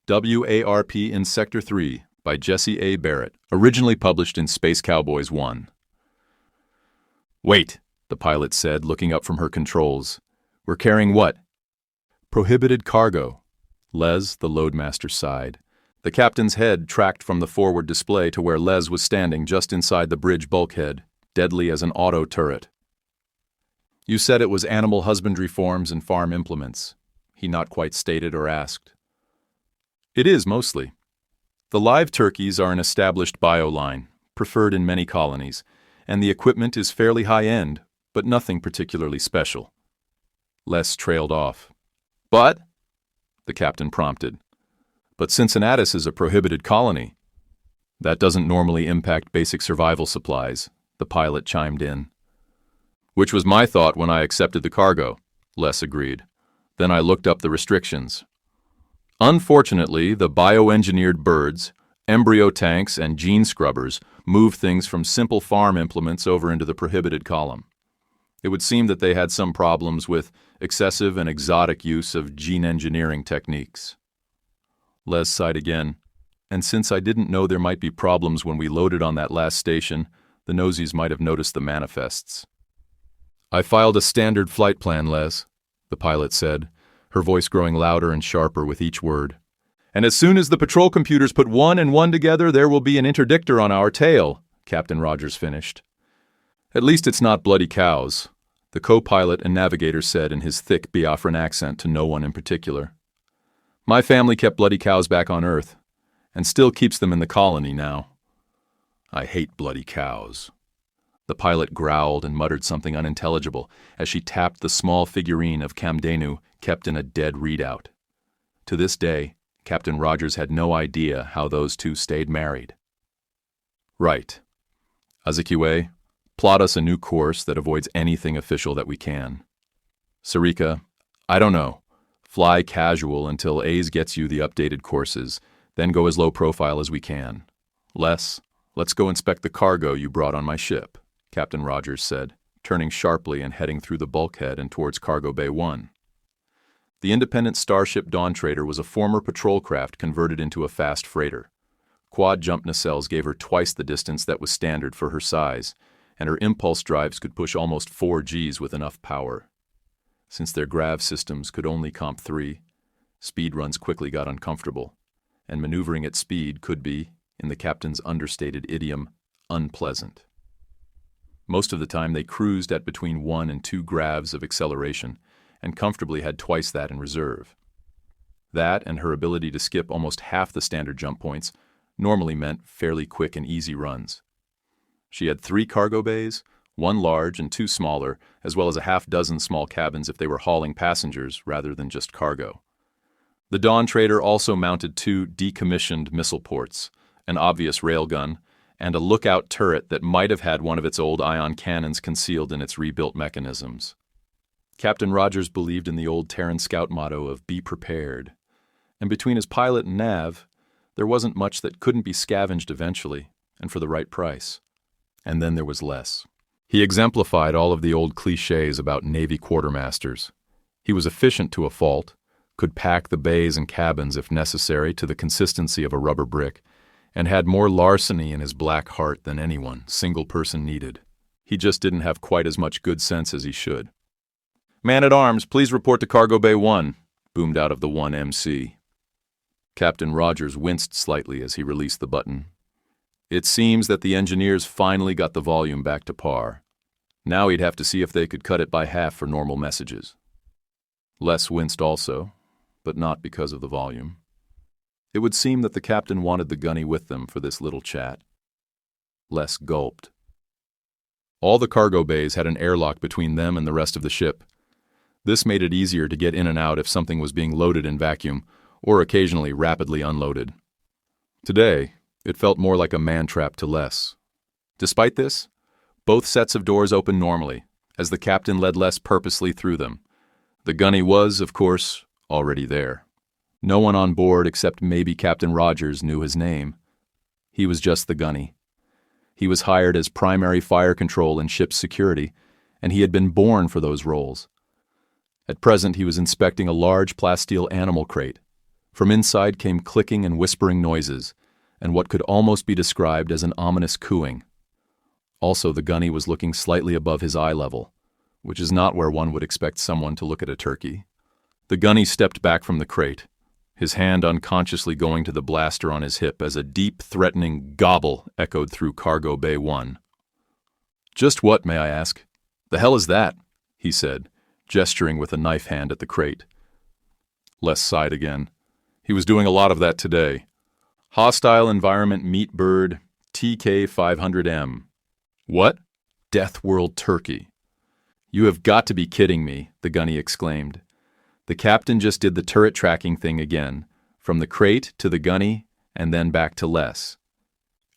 W.A.R.P. in Sector 3 by Jesse A. Barrett, originally published in Space Cowboys 1. "Wait," the pilot said, looking up from her controls. "We're carrying what?" "Prohibited cargo." Les, the loadmaster, sighed. The captain's head tracked from the forward display to where Les was standing just inside the bridge bulkhead, deadly as an auto turret. "You said it was animal husbandry forms and farm implements," he not quite stated or asked. "It is, mostly. The live turkeys are an established bioline, preferred in many colonies, and the equipment is fairly high-end, but nothing particularly special." Les trailed off. "But," the captain prompted. "But Cincinnatus is a prohibited colony." "That doesn't normally impact basic survival supplies," the pilot chimed in. "Which was my thought when I accepted the cargo," Les agreed. "Then I looked up the restrictions. Unfortunately, the bioengineered birds, embryo tanks, and gene scrubbers move things from simple farm implements over into the prohibited column. It would seem that they had some problems with excessive and exotic use of gene engineering techniques." Les sighed again, and since I didn't know there might be problems when we loaded on that last station, the nosies might have noticed the manifests. "I filed a standard flight plan, Les," the pilot said, her voice growing louder and sharper with each word. "And as soon as the patrol computers put one and one together, there will be an interdictor on our tail," Captain Rogers finished. "At least it's not bloody cows," the co-pilot and navigator said in his thick Biafran accent to no one in particular. "My family kept bloody cows back on Earth, and still keeps them in the colony now." "I hate bloody cows." The pilot growled and muttered something unintelligible as she tapped the small figurine of Kamdenu kept in a dead readout. To this day, Captain Rogers had no idea how those two stayed married. "Right. Azikiwe, plot us a new course that avoids anything official that we can. Sarika, I don't know. Fly casual until A's gets you the updated courses, then go as low profile as we can. Les, let's go inspect the cargo you brought on my ship," Captain Rogers said, turning sharply and heading through the bulkhead and towards Cargo Bay 1. The independent starship Dawn Trader was a former patrol craft converted into a fast freighter. Quad jump nacelles gave her twice the distance that was standard for her size, and her impulse drives could push almost 4 Gs with enough power. Since their grav systems could only comp 3, speed runs quickly got uncomfortable, and maneuvering at speed could be, in the captain's understated idiom, unpleasant. Most of the time they cruised at between 1 and 2 gravs of acceleration, and comfortably had twice that in reserve. That, and her ability to skip almost half the standard jump points, normally meant fairly quick and easy runs. She had 3 cargo bays, 1 large and 2 smaller, as well as a half-dozen small cabins if they were hauling passengers rather than just cargo. The Dawn Trader also mounted 2 decommissioned missile ports, an obvious railgun, and a lookout turret that might have had one of its old ion cannons concealed in its rebuilt mechanisms. Captain Rogers believed in the old Terran Scout motto of "be prepared," and between his pilot and nav, there wasn't much that couldn't be scavenged eventually, and for the right price. And then there was Les. He exemplified all of the old cliches about Navy quartermasters. He was efficient to a fault, could pack the bays and cabins if necessary to the consistency of a rubber brick, and had more larceny in his black heart than anyone, single person needed. He just didn't have quite as much good sense as he should. "Man-at-arms, please report to Cargo Bay 1, boomed out of the 1MC. Captain Rogers winced slightly as he released the button. It seems that the engineers finally got the volume back to par. Now he'd have to see if they could cut it by half for normal messages. Les winced also, but not because of the volume. It would seem that the captain wanted the gunny with them for this little chat. Les gulped. All the cargo bays had an airlock between them and the rest of the ship. This made it easier to get in and out if something was being loaded in vacuum, or occasionally rapidly unloaded. Today, it felt more like a man-trap to Les. Despite this, both sets of doors opened normally, as the captain led Les purposely through them. The gunny was, of course, already there. No one on board except maybe Captain Rogers knew his name. He was just the gunny. He was hired as primary fire control and ship's security, and he had been born for those roles. At present, he was inspecting a large plasteel animal crate. From inside came clicking and whispering noises, and what could almost be described as an ominous cooing. Also, the gunny was looking slightly above his eye level, which is not where one would expect someone to look at a turkey. The gunny stepped back from the crate, his hand unconsciously going to the blaster on his hip as a deep, threatening gobble echoed through Cargo Bay 1. "Just what, may I ask? The hell is that?" he said, gesturing with a knife hand at the crate. Les sighed again. He was doing a lot of that today. Hostile Environment Meat Bird TK500M. What? Death World Turkey. "You have got to be kidding me," the gunny exclaimed. The captain just did the turret tracking thing again, from the crate to the gunny, and then back to Les.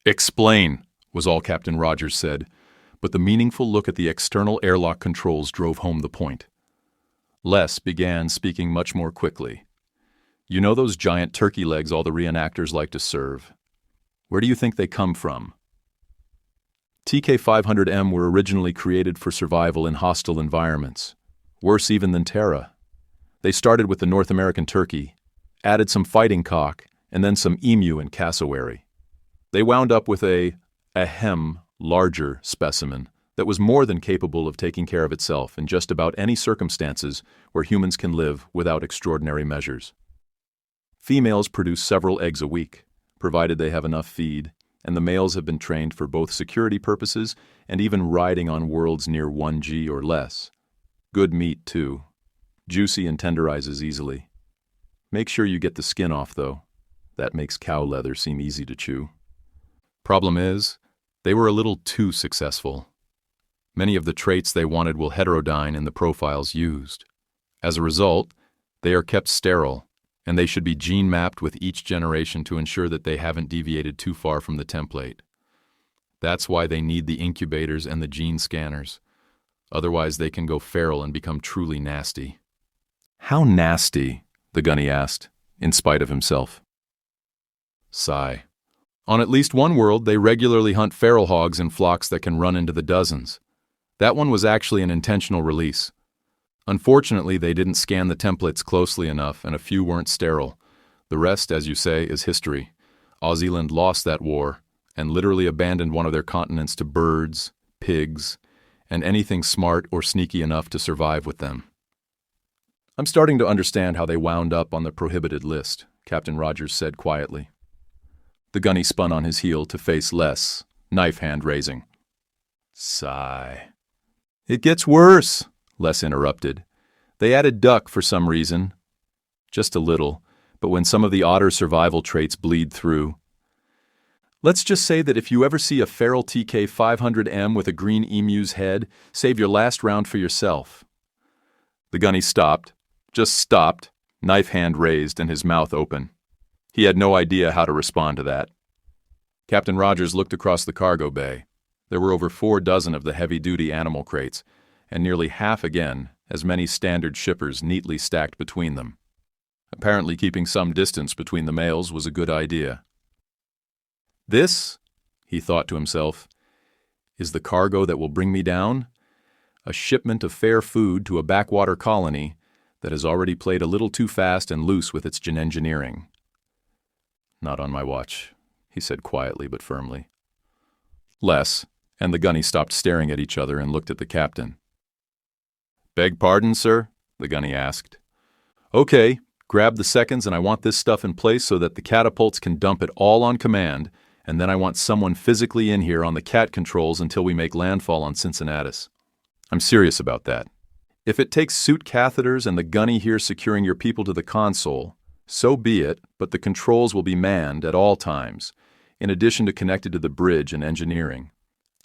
"Explain," was all Captain Rogers said, but the meaningful look at the external airlock controls drove home the point. Les began speaking much more quickly. "You know those giant turkey legs all the reenactors like to serve? Where do you think they come from?" TK500M were originally created for survival in hostile environments, worse even than Terra. They started with the North American turkey, added some fighting cock, and then some emu and cassowary. They wound up with a larger specimen that was more than capable of taking care of itself in just about any circumstances where humans can live without extraordinary measures. Females produce several eggs a week, provided they have enough feed, and the males have been trained for both security purposes and even riding on worlds near 1G or less. Good meat, too. Juicy and tenderizes easily. Make sure you get the skin off, though. That makes cow leather seem easy to chew. Problem is, they were a little too successful. Many of the traits they wanted will heterodyne in the profiles used. As a result, they are kept sterile, and they should be gene-mapped with each generation to ensure that they haven't deviated too far from the template. That's why they need the incubators and the gene scanners. Otherwise, they can go feral and become truly nasty. "How nasty?" the gunny asked, in spite of himself. Sigh. "On at least one world, they regularly hunt feral hogs in flocks that can run into the dozens. That one was actually an intentional release. Unfortunately, they didn't scan the templates closely enough, and a few weren't sterile. The rest, as you say, is history. Aussieland lost that war, and literally abandoned one of their continents to birds, pigs, and anything smart or sneaky enough to survive with them." "I'm starting to understand how they wound up on the prohibited list," Captain Rogers said quietly. The gunny spun on his heel to face Les, knife hand raising. Sigh. "It gets worse," Les interrupted. "They added duck for some reason. Just a little, but when some of the otter survival traits bleed through. Let's just say that if you ever see a feral TK500M with a green emu's head, save your last round for yourself." The gunny stopped, just stopped, knife hand raised and his mouth open. He had no idea how to respond to that. Captain Rogers looked across the cargo bay. There were over 4 dozen of the heavy-duty animal crates, and nearly half again, as many standard shippers neatly stacked between them. Apparently keeping some distance between the males was a good idea. "This," he thought to himself, "is the cargo that will bring me down? A shipment of fair food to a backwater colony that has already played a little too fast and loose with its engineering." "Not on my watch," he said quietly but firmly. Les and the gunny stopped staring at each other and looked at the captain. "Beg pardon, sir?" the gunny asked. "Okay, grab the seconds and I want this stuff in place so that the catapults can dump it all on command, and then I want someone physically in here on the cat controls until we make landfall on Cincinnatus. I'm serious about that. If it takes suit catheters and the gunny here securing your people to the console, so be it, but the controls will be manned at all times, in addition to connected to the bridge and engineering.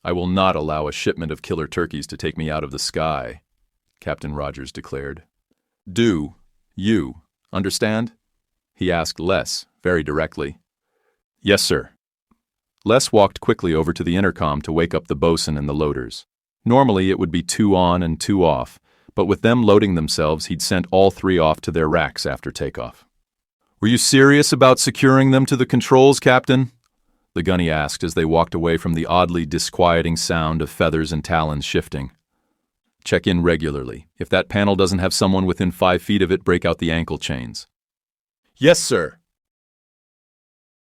I will not allow a shipment of killer turkeys to take me out of the sky," Captain Rogers declared. "Do you understand?" he asked Les very directly. "Yes, sir." Les walked quickly over to the intercom to wake up the bosun and the loaders. Normally it would be 2 on and 2 off, but with them loading themselves, he'd sent all 3 off to their racks after takeoff. "Were you serious about securing them to the controls, Captain?" the gunny asked as they walked away from the oddly disquieting sound of feathers and talons shifting. "Check in regularly. If that panel doesn't have someone within 5 feet of it, break out the ankle chains." Yes, sir.